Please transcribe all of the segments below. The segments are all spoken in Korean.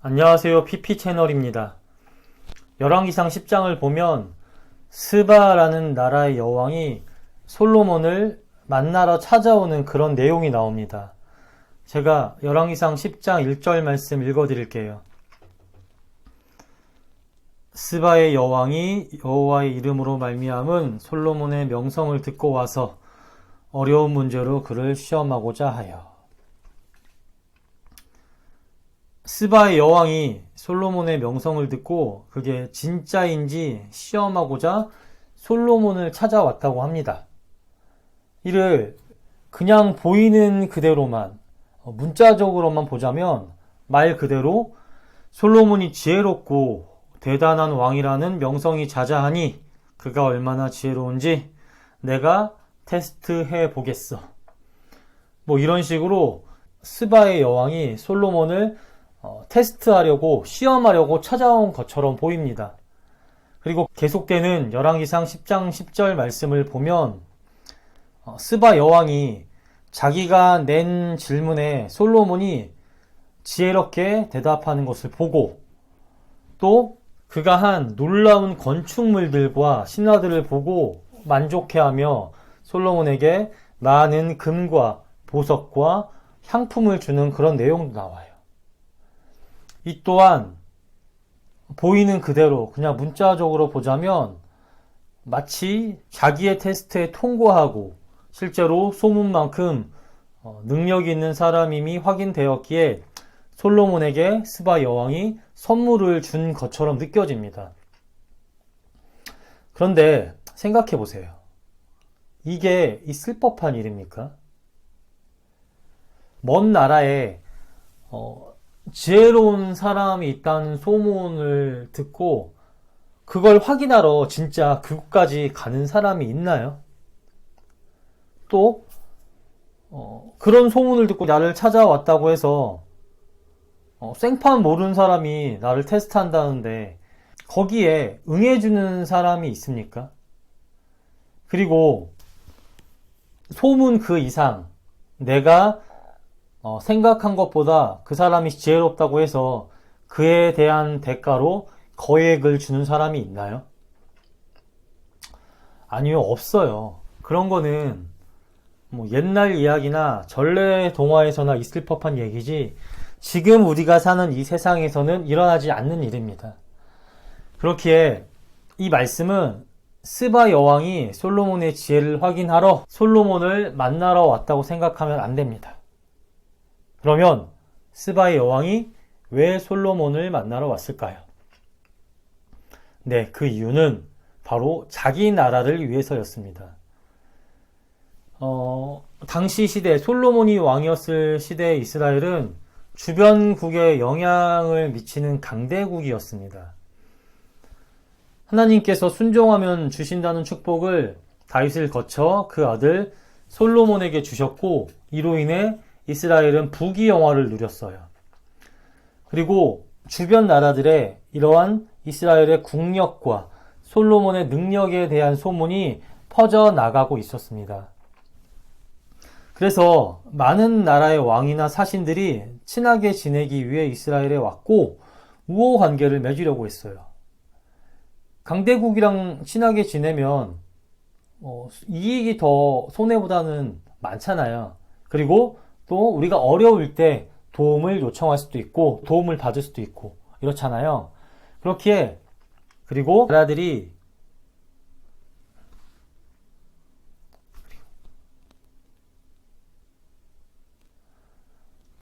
안녕하세요. PP 채널입니다. 열왕기상 10장을 보면 스바라는 나라의 여왕이 솔로몬을 만나러 찾아오는 그런 내용이 나옵니다. 제가 열왕기상 10장 1절 말씀 읽어드릴게요. 스바의 여왕이 여호와의 이름으로 말미암은 솔로몬의 명성을 듣고 와서 어려운 문제로 그를 시험하고자 하여. 스바의 여왕이 솔로몬의 명성을 듣고 그게 진짜인지 시험하고자 솔로몬을 찾아왔다고 합니다. 이를 그냥 보이는 그대로만, 문자적으로만 보자면 말 그대로 솔로몬이 지혜롭고 대단한 왕이라는 명성이 자자하니 그가 얼마나 지혜로운지 내가 테스트해 보겠어. 이런 식으로 스바의 여왕이 솔로몬을 테스트하려고 시험하려고 찾아온 것처럼 보입니다. 그리고 계속되는 열왕기상 10장 10절 말씀을 보면 스바 여왕이 자기가 낸 질문에 솔로몬이 지혜롭게 대답하는 것을 보고 또 그가 한 놀라운 건축물들과 신화들을 보고 만족해하며 솔로몬에게 많은 금과 보석과 향품을 주는 그런 내용도 나와요. 이 또한 보이는 그대로 그냥 문자적으로 보자면 마치 자기의 테스트에 통과하고 실제로 소문만큼 능력이 있는 사람임이 확인되었기에 솔로몬에게 스바 여왕이 선물을 준 것처럼 느껴집니다. 그런데 생각해 보세요. 이게 있을 법한 일입니까? 먼 나라에 지혜로운 사람이 있다는 소문을 듣고 그걸 확인하러 진짜 그곳까지 가는 사람이 있나요? 또 그런 소문을 듣고 나를 찾아왔다고 해서 생판 모르는 사람이 나를 테스트한다는데 거기에 응해주는 사람이 있습니까? 그리고 소문 그 이상 내가 생각한 것보다 그 사람이 지혜롭다고 해서 그에 대한 대가로 거액을 주는 사람이 있나요? 아니요, 없어요. 그런 거는 옛날 이야기나 전래 동화에서나 있을 법한 얘기지 지금 우리가 사는 이 세상에서는 일어나지 않는 일입니다. 그렇기에 이 말씀은 스바 여왕이 솔로몬의 지혜를 확인하러 솔로몬을 만나러 왔다고 생각하면 안 됩니다. 그러면 스바의 여왕이 왜 솔로몬을 만나러 왔을까요? 네, 그 이유는 바로 자기 나라를 위해서였습니다. 당시 시대, 솔로몬이 왕이었을 시대의 이스라엘은 주변국에 영향을 미치는 강대국이었습니다. 하나님께서 순종하면 주신다는 축복을 다윗을 거쳐 그 아들 솔로몬에게 주셨고 이로 인해 이스라엘은 부귀영화를 누렸어요. 그리고 주변 나라들의 이러한 이스라엘의 국력과 솔로몬의 능력에 대한 소문이 퍼져나가고 있었습니다. 그래서 많은 나라의 왕이나 사신들이 친하게 지내기 위해 이스라엘에 왔고 우호 관계를 맺으려고 했어요. 강대국이랑 친하게 지내면 이익이 더 손해보다는 많잖아요. 그리고 또 우리가 어려울 때 도움을 요청할 수도 있고 도움을 받을 수도 있고 이렇잖아요. 그렇기에 그리고 나라들이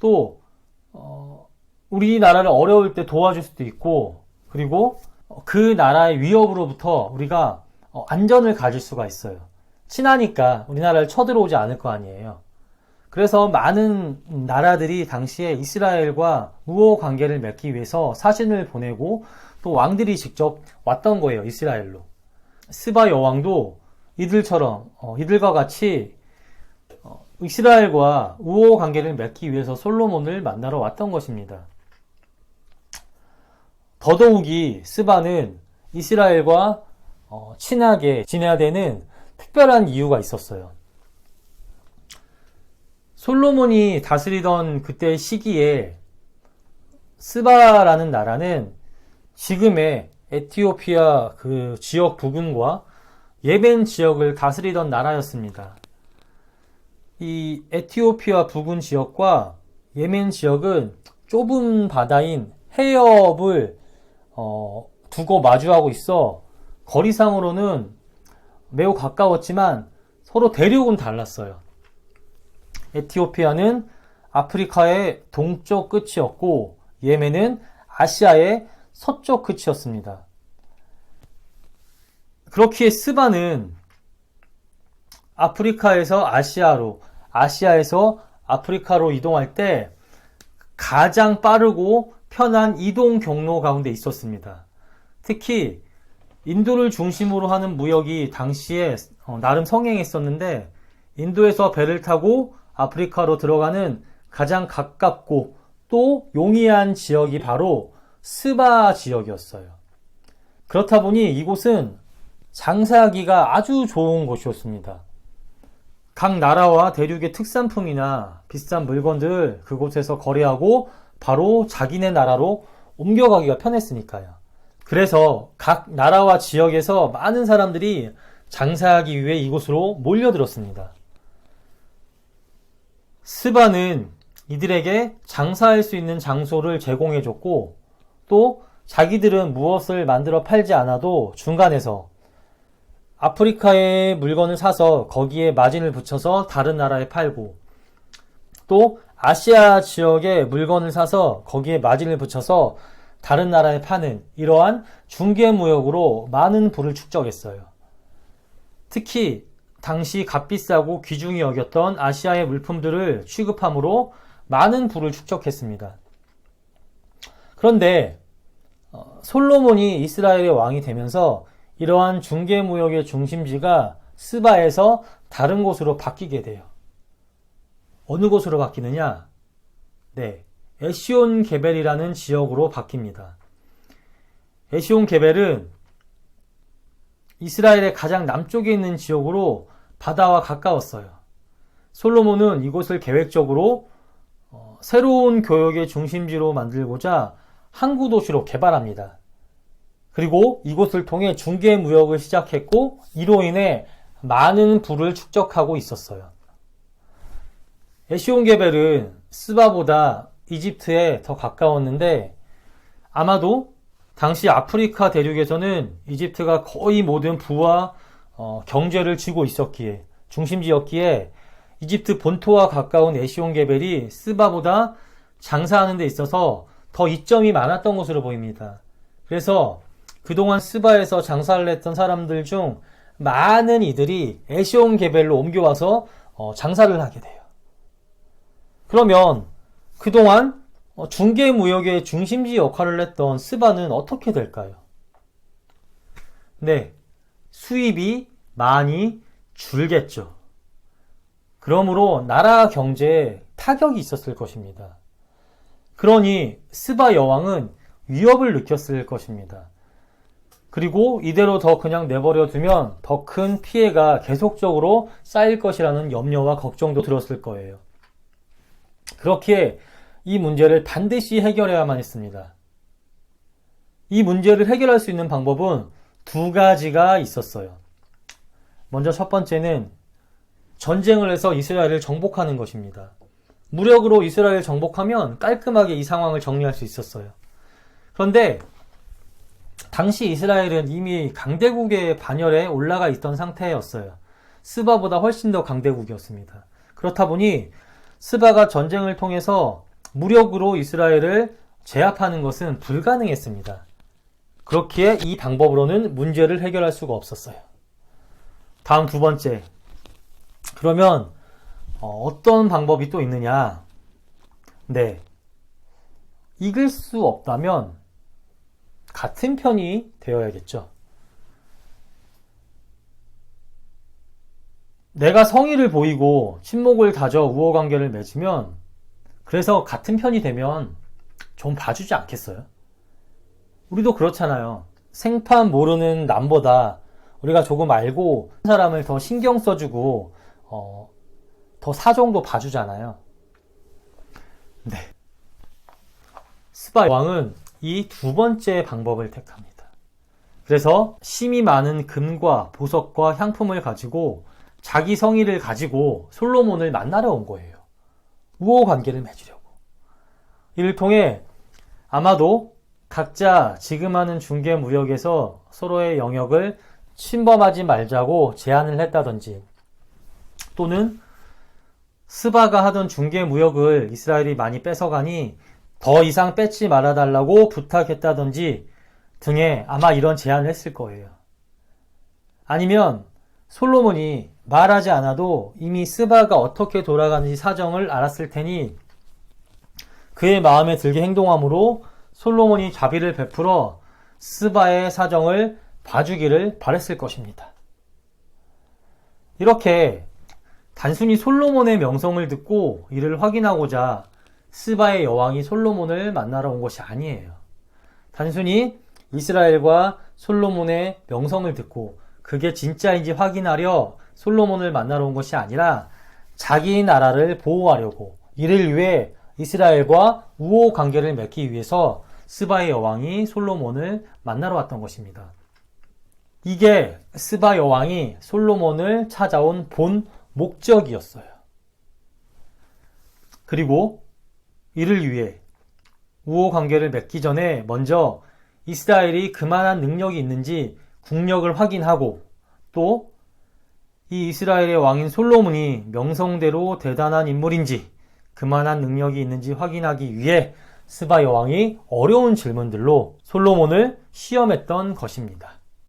또 우리나라를 어려울 때 도와줄 수도 있고 그리고 그 나라의 위협으로부터 우리가 안전을 가질 수가 있어요. 친하니까 우리나라를 쳐들어오지 않을 거 아니에요. 그래서 많은 나라들이 당시에 이스라엘과 우호 관계를 맺기 위해서 사신을 보내고 또 왕들이 직접 왔던 거예요. 이스라엘로. 스바 여왕도 이들처럼 이들과 같이 이스라엘과 우호 관계를 맺기 위해서 솔로몬을 만나러 왔던 것입니다. 더더욱이 스바는 이스라엘과 친하게 지내야 되는 특별한 이유가 있었어요. 솔로몬이 다스리던 그때 시기에 스바라는 나라는 지금의 에티오피아 그 지역 부근과 예멘 지역을 다스리던 나라였습니다. 이 에티오피아 부근 지역과 예멘 지역은 좁은 바다인 해협을 두고 마주하고 있어 거리상으로는 매우 가까웠지만 서로 대륙은 달랐어요. 에티오피아는 아프리카의 동쪽 끝이었고 예멘은 아시아의 서쪽 끝이었습니다. 그렇기에 스바는 아프리카에서 아시아로, 아시아에서 아프리카로 이동할 때 가장 빠르고 편한 이동 경로 가운데 있었습니다. 특히 인도를 중심으로 하는 무역이 당시에 나름 성행했었는데 인도에서 배를 타고 아프리카로 들어가는 가장 가깝고 또 용이한 지역이 바로 스바 지역이었어요. 그렇다 보니 이곳은 장사하기가 아주 좋은 곳이었습니다. 각 나라와 대륙의 특산품이나 비싼 물건들 그곳에서 거래하고 바로 자기네 나라로 옮겨가기가 편했으니까요. 그래서 각 나라와 지역에서 많은 사람들이 장사하기 위해 이곳으로 몰려들었습니다. 스바는 이들에게 장사할 수 있는 장소를 제공해줬고 또 자기들은 무엇을 만들어 팔지 않아도 중간에서 아프리카의 물건을 사서 거기에 마진을 붙여서 다른 나라에 팔고 또 아시아 지역의 물건을 사서 거기에 마진을 붙여서 다른 나라에 파는 이러한 중개무역으로 많은 부를 축적했어요. 특히 당시 값비싸고 귀중히 여겼던 아시아의 물품들을 취급함으로 많은 부를 축적했습니다. 그런데 솔로몬이 이스라엘의 왕이 되면서 이러한 중개무역의 중심지가 스바에서 다른 곳으로 바뀌게 돼요. 어느 곳으로 바뀌느냐? 네, 에시온 게벨이라는 지역으로 바뀝니다. 에시온 게벨은 이스라엘의 가장 남쪽에 있는 지역으로 바다와 가까웠어요. 솔로몬은 이곳을 계획적으로 새로운 교역의 중심지로 만들고자 항구 도시로 개발합니다. 그리고 이곳을 통해 중개 무역을 시작했고 이로 인해 많은 부를 축적하고 있었어요. 에시온게벨은 스바보다 이집트에 더 가까웠는데 아마도 당시 아프리카 대륙에서는 이집트가 거의 모든 부와 경제를 쥐고 있었기에 중심지였기에 이집트 본토와 가까운 에시온게벨이 스바보다 장사하는 데 있어서 더 이점이 많았던 것으로 보입니다. 그래서 그동안 스바에서 장사를 했던 사람들 중 많은 이들이 에시온게벨로 옮겨와서 장사를 하게 돼요. 그러면 그동안 중개무역의 중심지 역할을 했던 스바는 어떻게 될까요? 네, 수입이 많이 줄겠죠. 그러므로 나라 경제에 타격이 있었을 것입니다. 그러니 스바 여왕은 위협을 느꼈을 것입니다. 그리고 이대로 더 그냥 내버려 두면 더 큰 피해가 계속적으로 쌓일 것이라는 염려와 걱정도 들었을 거예요. 그렇기에 이 문제를 반드시 해결해야만 했습니다. 이 문제를 해결할 수 있는 방법은 두 가지가 있었어요. 먼저 첫 번째는 전쟁을 해서 이스라엘을 정복하는 것입니다. 무력으로 이스라엘을 정복하면 깔끔하게 이 상황을 정리할 수 있었어요. 그런데 당시 이스라엘은 이미 강대국의 반열에 올라가 있던 상태였어요. 스바보다 훨씬 더 강대국이었습니다. 그렇다 보니 스바가 전쟁을 통해서 무력으로 이스라엘을 제압하는 것은 불가능했습니다. 그렇기에 이 방법으로는 문제를 해결할 수가 없었어요. 다음 두 번째. 그러면 어떤 방법이 또 있느냐? 네. 이길 수 없다면 같은 편이 되어야겠죠. 내가 성의를 보이고 친목을 다져 우호관계를 맺으면 그래서 같은 편이 되면 좀 봐주지 않겠어요? 우리도 그렇잖아요. 생판 모르는 남보다 우리가 조금 알고 사람을 더 신경 써주고 더 사정도 봐주잖아요. 네. 스바 왕은 이 두 번째 방법을 택합니다. 그래서 심이 많은 금과 보석과 향품을 가지고 자기 성의를 가지고 솔로몬을 만나러 온 거예요. 우호 관계를 맺으려고. 이를 통해 아마도 각자 지금 하는 중개 무역에서 서로의 영역을 침범하지 말자고 제안을 했다든지, 또는 스바가 하던 중개 무역을 이스라엘이 많이 뺏어가니 더 이상 뺏지 말아달라고 부탁했다든지 등의 아마 이런 제안을 했을 거예요. 아니면 솔로몬이 말하지 않아도 이미 스바가 어떻게 돌아가는지 사정을 알았을 테니 그의 마음에 들게 행동함으로 솔로몬이 자비를 베풀어 스바의 사정을 봐주기를 바랬을 것입니다. 이렇게 단순히 솔로몬의 명성을 듣고 이를 확인하고자 스바의 여왕이 솔로몬을 만나러 온 것이 아니에요. 단순히 이스라엘과 솔로몬의 명성을 듣고 그게 진짜인지 확인하려 솔로몬을 만나러 온 것이 아니라 자기 나라를 보호하려고, 이를 위해 이스라엘과 우호 관계를 맺기 위해서 스바의 여왕이 솔로몬을 만나러 왔던 것입니다. 이게 스바 여왕이 솔로몬을 찾아온 본 목적이었어요. 그리고 이를 위해 우호 관계를 맺기 전에 먼저 이스라엘이 그만한 능력이 있는지 국력을 확인하고, 또 이 이스라엘의 왕인 솔로몬이 명성대로 대단한 인물인지 그만한 능력이 있는지 확인하기 위해 스바 여왕이 어려운 질문들로 솔로몬을 시험했던 것입니다.